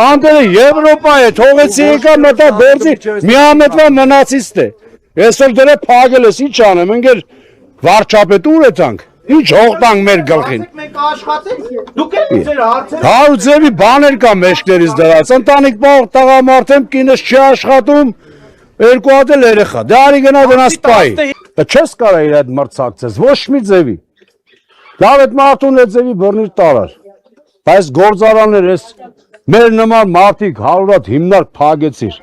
Անդերը Եվրոպա է, թողեցի եկա մտա գործի, միամետվա մնացիստ է։ Այսօր դրա փագել ես, ինչ անեմ, ընկեր վարչապետ ուր եթանք, ինչ հողտանք մեր գլխին։ Մենք աշխատենք, դուք եք ձեր հարցերը։ Հա ու ձևի բաներ կա մեջքներից դրած, ընտանիք բաղ տղամարդ եմ, կինս չի աշխատում, երկու հատ էլ երեխա, դե արի գնա դնաս պայի։ Չես կարա իր այդ մրցակցես, ոչ մի ձևի։ Լավ այդ մարդուն այդ ձևի բռնիր տարար։ Բայց գործարաններ ես մեր նման մարդիկ հարուրատ հիմնարկ փագեցիր։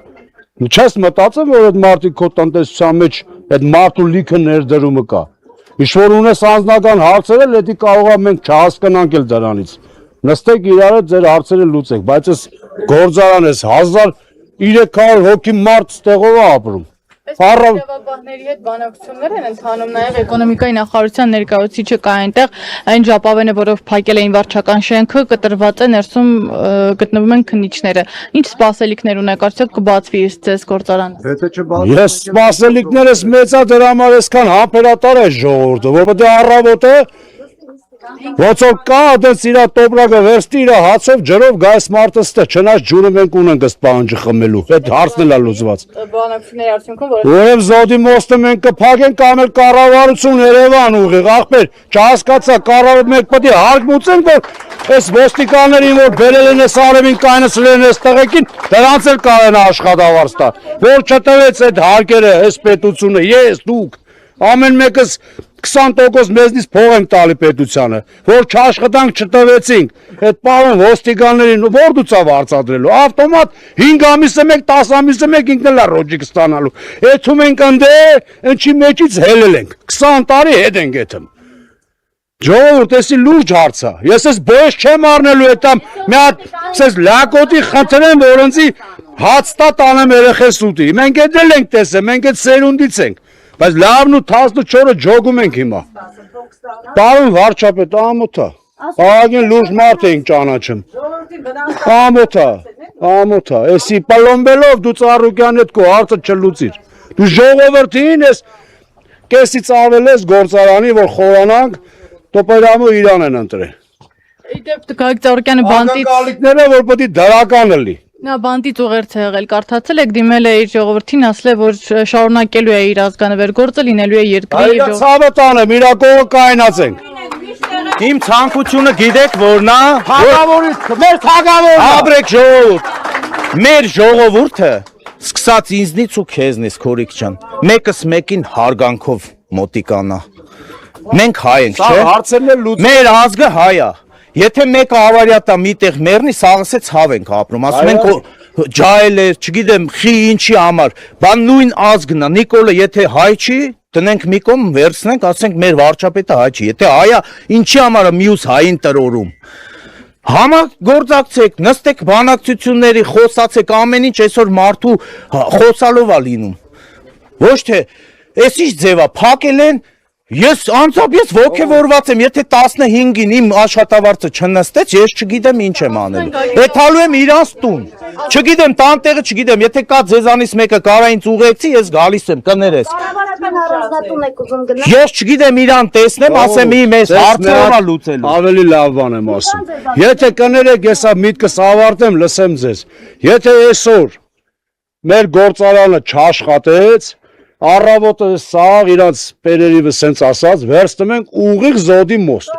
Չես մտածել, որ այդ մարդիկ քո տնտեսության մեջ այդ մարդու լիքը ներդրումը կա։ Ինչ որ ունես անձնական հարցեր էլ, դա կարող է մենք չհասկանանք էլ դրանից։ Նստեք իրար հետ ձեր հարցերը լուծեք, բայց այս գործարան ես 1300 հոգի մարդ ստեղով է ապրում։ Իրավաբանների հետ բանակցություններ են ընթանում, նաև էկոնոմիկայի նախարարության ներկայացուցիչը կա այնտեղ, այն ժապավենը, որով փակել էին վարչական շենքը, կտրված է, ներսում գտնվում են քննիչները։ Ինչ սպասելիքներ ունեք, արդյոք կբացվի ձեզ գործարանը։ Ես սպասելիքներս մեծա դրա համար այսքան համբերատար է ժողովուրդը, որովհետեւ առավոտը ոնց որ կա այդպես իրա տոպրակը վերստի իրա հացով ջրով գայս մարդը ստե չնայած ջուրը մենք ունենք ըստ պահանջը խմելու այդ հարցն է լուծված բանակցությունների արդյունքում որ ուրեմն զոդի մոստը մենք կփակենք կամ էլ կառավարություն Երևան ուղիղ ախպեր չհասկացա կառավարություն մենք պետք է հարկ մուծենք որ այս ոստիկաններին որ բերել են այս արևին կայնացրել են այս տղեկին դրանց էլ կարեն աշխատավարձ տա որ չտվեց այդ հարկերը այս պետությունը ես դուք ամեն մեկս 20% մեզնից փող ենք տալի պետությանը, որ չաշխատանք չտվեցինք, այդ պարոն ոստիկաններին որ դուծավ արձադրելու, ավտոմատ 5 ամիսը մեկ, 10 ամիսը մեկ ինքն էլ է ռոջիկ ստանալու, եթում ենք ընդե, ընչի մեջից հելել ենք, 20 տարի հետ ենք եթում, ժողովուրդ էսի լուրջ հարց է, ես ես բոյս չեմ առնելու հետամ, մի հատ սես լակոտի խնդրեմ, որ ընձի հաց տա տանեմ երեխես ուտի, մենք էդ էլ ենք տեսել, մենք էդ սերունդից ենք, բայց լավն ու 14-ը ջոգում ենք հիմա։ Պարոն վարչապետ, ամոթ է։ Աղագին լուրջ մարդ ենք ճանաչում։ Ամոթ է։ Էսի պլոմբելով դու Ծառուկյանի հետ քո հարցը չլուծիր։ Դու ժողովրդին ես կեսից ավել ես գործարանի, որ խորանանք, տոպերամու իրան են ընտրել։ Իդեպ Գագիկ Ծառուկյանը բանտից ակնկալիքները որ պետք է դրականը լի։ Նա բանտից ուղերձ է եղել, կարդացել եք դիմել է իր ժողովրդին, ասել է, որ շարունակելու է իր ազգանվեր գործը, լինելու է երկրի ժողովրդի ցավը տանեմ, իր կողը կայնացենք։ Իմ ցանկությունը գիտեք որն է, Թագավորից, մեր թագավորը։ Աբրեք ժողովուրդ, մեր ժողովուրդը սկսած ինձնից ու քեզնից քորիկ ջան, մեկս մեկին հարգանքով մոտիկանա։ Մենք հայ ենք, չէ՞։ Հարցերն էլ լուծում։ Մեր ազգը հայ է։ Եթե մեկը ավարյա տա միտեղ մեռնի, սաղսե ցավ ենք ապրում, ասում ենք ջայլեր, չգիտեմ, խի ինչի համար, բան նույն ազգն է, Նիկոլը եթե հայ չի, տնենք մի կողմ վերցնենք, ասենք մեր վարչապետը հայ չի, եթե հայ է, ինչի համար է մյուս հային տրորում։ Համագործակցեք, նստեք բանակցությունների, խոսացեք, ամեն ինչ այսօր մարդու խոսալով է լինում։ Ոչ թե այս ինչ ձև է, փակել են Ես անձամբ ես ոգևորված եմ, եթե 15-ին իմ աշխատավարձը չնստեց, ես չգիտեմ ինչ եմ անելու։ Էթալու եմ իրանց տուն։ Չգիտեմ տանտեղը, չգիտեմ, եթե կա ձեզանից մեկը կարա ինձ ուղեկցի, ես գալիս եմ, կներես։ Կառավարական առանձնատուն եք ուզում գնալ։ Ես չգիտեմ իրան տեսնեմ, ասեմ իմ այս հարցերով է լուծելու։ Ավելի լավ բան եմ ասում։ Եթե կներեք, ես միտքս ավարտեմ, լսեմ ձեզ։ Եթե այսօր մեր գործարանը չաշխատեց Առավոտը սաղ իրանց պերերիվը սենց ասած, վերցնում ենք ուղիղ զոդի մոստ։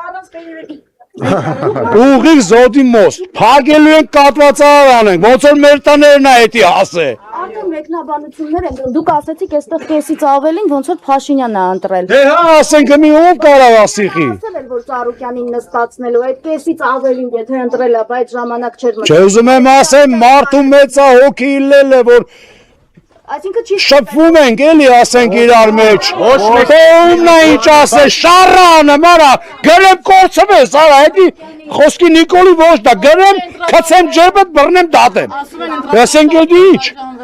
Ուղիղ զոդի մոստ, փակելու ենք կատվածարար անենք, ոնց որ մեր տներն է էդի հասե։ Արդեն մեկնաբանություններ են, դուք ասեցիք այստեղ կեսից ավելին, ոնց որ Փաշինյանն է ընտրել։ Դե հա, ասենք մի ով կարող ասիխի։ Ասել են, որ Ծառուկյանին նստացնելու, այդ կեսից ավելին եթե ընտրել է, բայց ժամանակ չէր մտել։ Չէ, ուզում եմ ասեմ, մարդու մեծ է հոգի իլել է, որ Այսինքն չի շփվում ենք էլի ասենք իրար մեջ ումն է ինչ ասե շարանը մարա գրեմ կորցվես արա էդի խոսքի Նիկոլի ոչ դա գրեմ քցեմ ջեբդ բռնեմ դատեմ ասենք էդի ինչ